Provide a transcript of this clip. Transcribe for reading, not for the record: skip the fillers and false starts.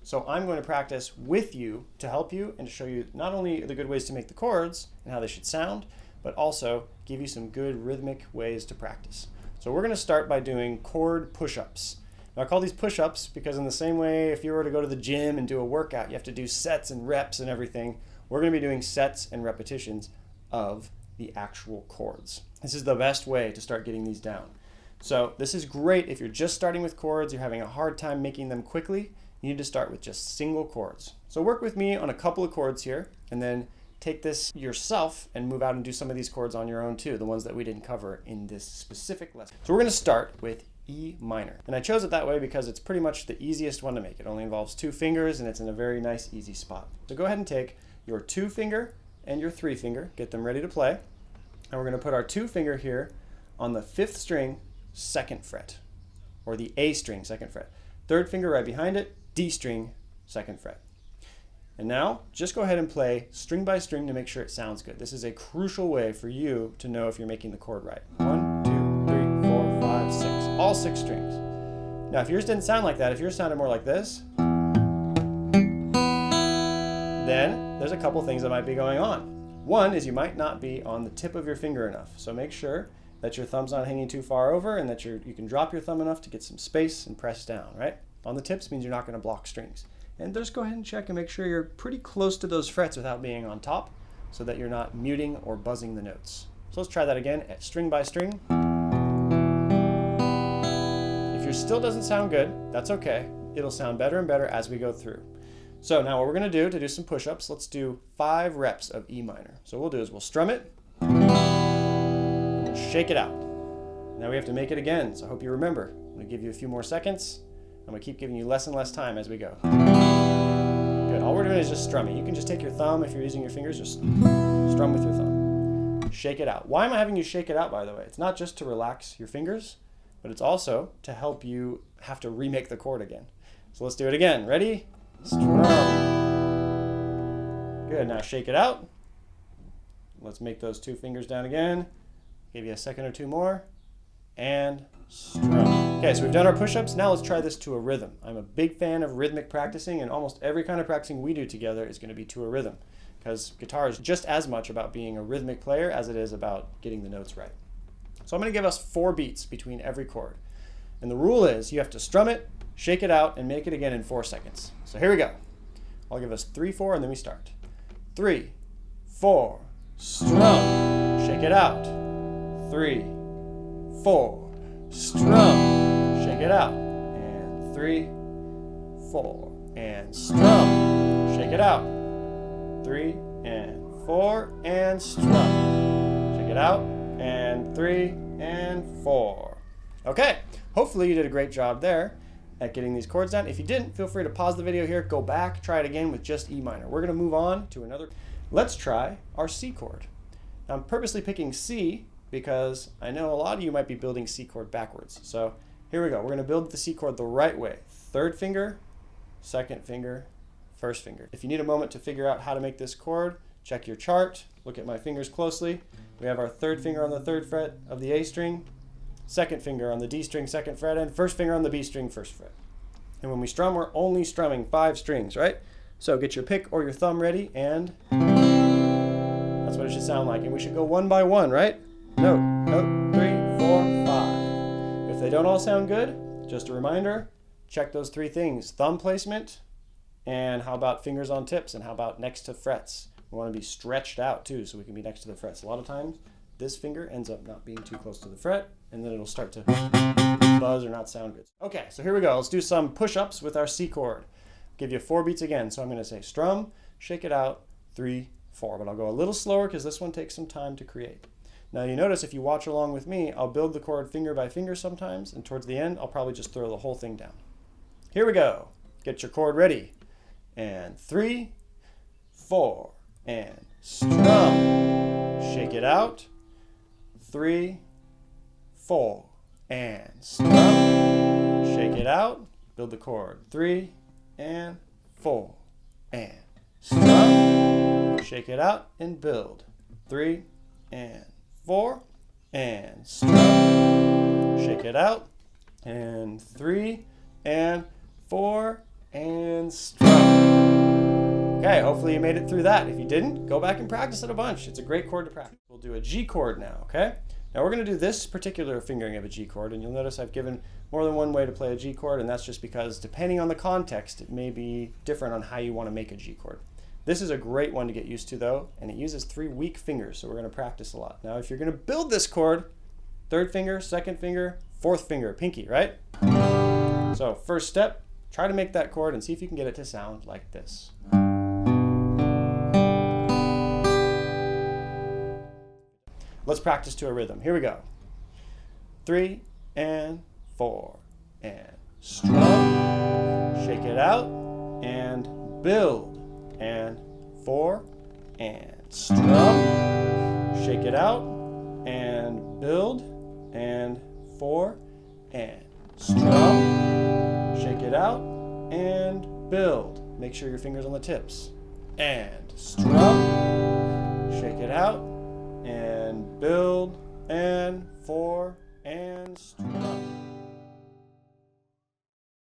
So I'm going to practice with you to help you and to show you not only the good ways to make the chords and how they should sound, but also give you some good rhythmic ways to practice. So we're going to start by doing chord push-ups. Now I call these push-ups because in the same way if you were to go to the gym and do a workout, you have to do sets and reps and everything. We're going to be doing sets and repetitions of the actual chords. This is the best way to start getting these down. So this is great if you're just starting with chords, you're having a hard time making them quickly. You need to start with just single chords. So work with me on a couple of chords here and then take this yourself and move out and do some of these chords on your own too, the ones that we didn't cover in this specific lesson. So we're going to start with E minor. And I chose it that way because it's pretty much the easiest one to make. It only involves 2 fingers and it's in a very nice, easy spot. So go ahead and take your 2 finger and your 3 finger, get them ready to play. And we're going to put our 2 finger here on the 5th string, 2nd fret, or the A string, 2nd fret. 3rd finger right behind it, D string, 2nd fret. And now just go ahead and play string by string to make sure it sounds good. This is a crucial way for you to know if you're making the chord right. 1, 2, 3, 4, 5, 6, all 6 strings. Now if yours didn't sound like that, if yours sounded more like this, then there's a couple things that might be going on. One is you might not be on the tip of your finger enough. So make sure that your thumb's not hanging too far over and that you can drop your thumb enough to get some space and press down, right? On the tips means you're not going to block strings. And just go ahead and check and make sure you're pretty close to those frets without being on top so that you're not muting or buzzing the notes. So let's try that again at string by string. If yours still doesn't sound good, that's okay. It'll sound better and better as we go through. So now what we're going to do some push-ups, let's do 5 reps of E minor. So what we'll do is we'll strum it, and we'll shake it out. Now we have to make it again, so I hope you remember. I'm going to give you a few more seconds. I'm going to keep giving you less and less time as we go. Good, all we're doing is just strumming. You can just take your thumb, if you're using your fingers, just strum with your thumb. Shake it out. Why am I having you shake it out, by the way? It's not just to relax your fingers, but it's also to help you have to remake the chord again. So let's do it again. Ready? Strum. Good, now shake it out. Let's make those 2 fingers down again. Give you a second or 2 more. And strum. Okay, so we've done our push-ups. Now let's try this to a rhythm. I'm a big fan of rhythmic practicing, and almost every kind of practicing we do together is going to be to a rhythm, because guitar is just as much about being a rhythmic player as it is about getting the notes right. So I'm going to give us 4 beats between every chord. And the rule is you have to strum it, shake it out, and make it again in 4 seconds. So here we go. I'll give us 3, 4, and then we start. 3, 4, strum, shake it out. 3, 4, strum, shake it out. And 3, 4, and strum, shake it out. 3 and 4, and strum, shake it out. And 3 and 4. Okay, hopefully you did a great job there at getting these chords down. If you didn't, feel free to pause the video here, go back, try it again with just E minor. We're going to move on to another. Let's try our C chord. Now, I'm purposely picking C because I know a lot of you might be building C chord backwards. So here we go. We're going to build the C chord the right way. 3rd finger, 2nd finger, 1st finger. If you need a moment to figure out how to make this chord, check your chart, look at my fingers closely. We have our 3rd finger on the 3rd fret of the A string, 2nd finger on the D string, 2nd fret, and 1st finger on the B string, 1st fret. And when we strum, we're only strumming 5 strings, right? So get your pick or your thumb ready, and that's what it should sound like. And we should go one by one, right? Note, note, 3, 4, 5. If they don't all sound good, just a reminder, check those 3 things. Thumb placement, and how about fingers on tips, and how about next to frets? We want to be stretched out too, so we can be next to the frets. A lot of times, this finger ends up not being too close to the fret, and then it'll start to buzz or not sound good. Okay, so here we go. Let's do some push-ups with our C chord. Give you 4 beats again. So I'm going to say strum, shake it out, 3, 4. But I'll go a little slower because this one takes some time to create. Now you notice if you watch along with me, I'll build the chord finger by finger sometimes, and towards the end, I'll probably just throw the whole thing down. Here we go. Get your chord ready. And 3, 4, and strum, shake it out, 3, 4, and strum, shake it out, build the chord, 3 and 4, and strum, shake it out, and build, 3 and 4, and strum, shake it out, and 3 and 4, and strum. Okay, hopefully you made it through that. If you didn't, go back and practice it a bunch. It's a great chord to practice. We'll do a G chord now, okay? Now we're going to do this particular fingering of a G chord, and you'll notice I've given more than one way to play a G chord, and that's just because depending on the context, it may be different on how you want to make a G chord. This is a great one to get used to though, and it uses 3 weak fingers, so we're going to practice a lot. Now if you're going to build this chord, 3rd finger, 2nd finger, 4th finger, pinky, right? So first step, try to make that chord and see if you can get it to sound like this. Let's practice to a rhythm. Here we go. 3 and 4 and strum, shake it out and build. And 4 and strum, shake it out and build, and 4 and strum, shake it out and build. Make sure your fingers on the tips. And strum, shake it out and build, and 4 and strum.